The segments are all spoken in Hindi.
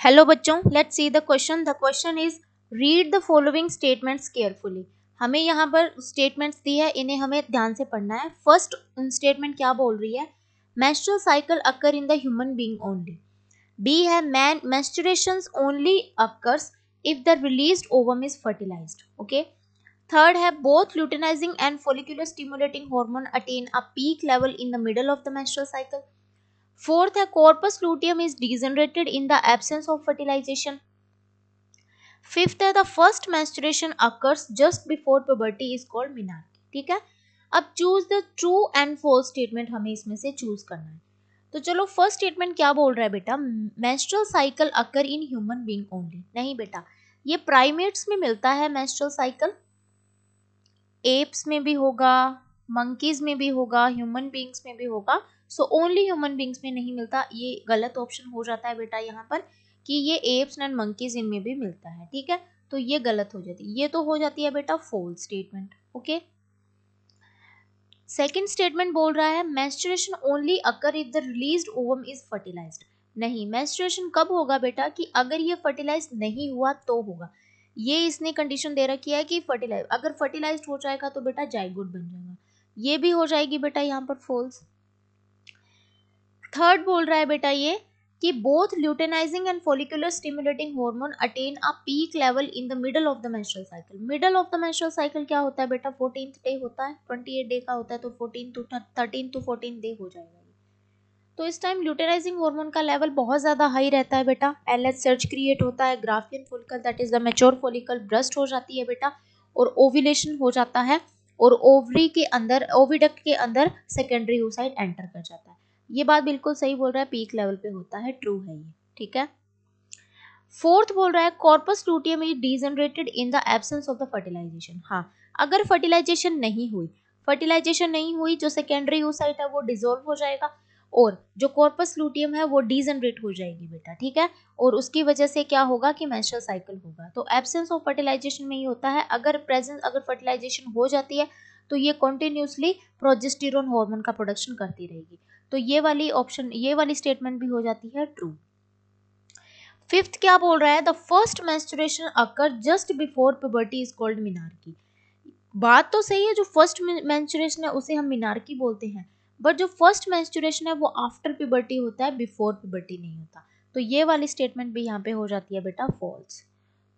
हेलो बच्चों, let's see the question. The question is read the following statements carefully. हमें यहाँ पर स्टेटमेंट्स दी है, इन्हें हमें ध्यान से पढ़ना है. फर्स्ट स्टेटमेंट क्या बोल रही है? Menstrual cycle occur in the human being only. B है man menstruations only occurs if the released ovum is fertilised. Okay. Third है both luteinizing and follicular stimulating hormone attain a peak level in the middle of the menstrual cycle. Fourth है corpus luteum is degenerated in the absence of fertilization. Fifth है the first menstruation occurs just before puberty is called menarche. ठीक है. अब choose the true and false statement हमें इसमें से चूज करना है. तो चलो, फर्स्ट स्टेटमेंट क्या बोल रहा है बेटा? Menstrual cycle occur in human being only. नहीं बेटा, ये प्राइमेट्स में मिलता है मेंस्ट्रुअल साइकिल, एप्स में भी होगा, मंकीज में भी होगा, ह्यूमन बीइंग्स में भी होगा. सो ओनली ह्यूमन बीइंग्स में नहीं मिलता. ये गलत ऑप्शन हो जाता है बेटा यहाँ पर कि ये एप्स एंड मंकीज इनमें भी मिलता है. ठीक है, तो ये गलत हो जाती है. ये तो हो जाती है बेटा false statement. Okay. Second statement बोल रहा है menstruation only occur if the released ovum is fertilised. नहीं, मेंस्ट्रुएशन कब होगा बेटा? कि अगर ये फर्टिलाइज नहीं हुआ तो होगा. ये इसने कंडीशन दे रखी है कि फर्टिलाइज, अगर फर्टिलाइज्ड हो जाएगा तो बेटा जाइगोट बन जाएगा. ये भी हो जाएगी बेटा यहाँ पर फॉल्स. थर्ड बोल रहा है बेटा ये कि both luteinising and follicular stimulating hormone attain a peak level in the middle of the menstrual cycle. Middle of the menstrual cycle क्या होता है बेटा? 14th डे होता है. 28 डे का होता है तो 13 to 14 डे हो जाएगा. तो इस टाइम ल्यूटेनाइजिंग हार्मोन का लेवल बहुत ज्यादा हाई रहता है बेटा. एलएच सर्ज क्रिएट होता है, Graafian follicle that is the mature follicle burst हो जाती है बेटा, और ओव्यूलेशन हो जाता है, और ओवरी के अंदर, ओविडक्ट के अंदर सेकेंडरी oocyte एंटर कर जाता है. ये बात बिल्कुल सही बोल रहा है, पीक लेवल पे होता है. ट्रू है ये. ठीक है. फोर्थ बोल रहा है corpus luteum is degenerated in the absence of the fertilisation. हाँ, अगर फर्टिलाइजेशन नहीं हुई, जो सेकेंडरी oocyte है वो डिसॉल्व हो जाएगा, और जो कॉर्पस लूटियम है वो डीजनरेट हो जाएगी बेटा. ठीक है. और उसकी वजह से क्या होगा कि मेंस्ट्रुअल साइकिल होगा. तो एब्सेंस ऑफ फर्टिलाइजेशन में ही होता है. अगर फर्टिलाइजेशन हो जाती है तो ये कॉन्टिन्यूसली प्रोजेस्टेरोन हार्मोन का प्रोडक्शन करती रहेगी. तो ये वाली स्टेटमेंट भी हो जाती है ट्रू. फिफ्थ क्या बोल रहा है? The first menstruation occur just before puberty is called menarche. बात तो सही है, जो फर्स्ट मेंस्ट्रुएशन है उसे हम मिनार्की बोलते हैं, बट जो फर्स्ट मेंस्ट्रुएशन है वो आफ्टर पुबर्टी होता है, बिफोर पुबर्टी नहीं होता. तो ये वाली स्टेटमेंट भी यहाँ पे हो जाती है बेटा फॉल्स.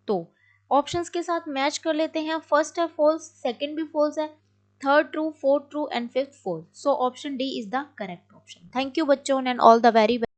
तो ऑप्शंस के साथ मैच कर लेते हैं. फर्स्ट है फॉल्स, सेकंड भी फॉल्स है, third true, fourth true and fifth false. So option D is the correct option. Thank you बच्चों एंड ऑल द वेरी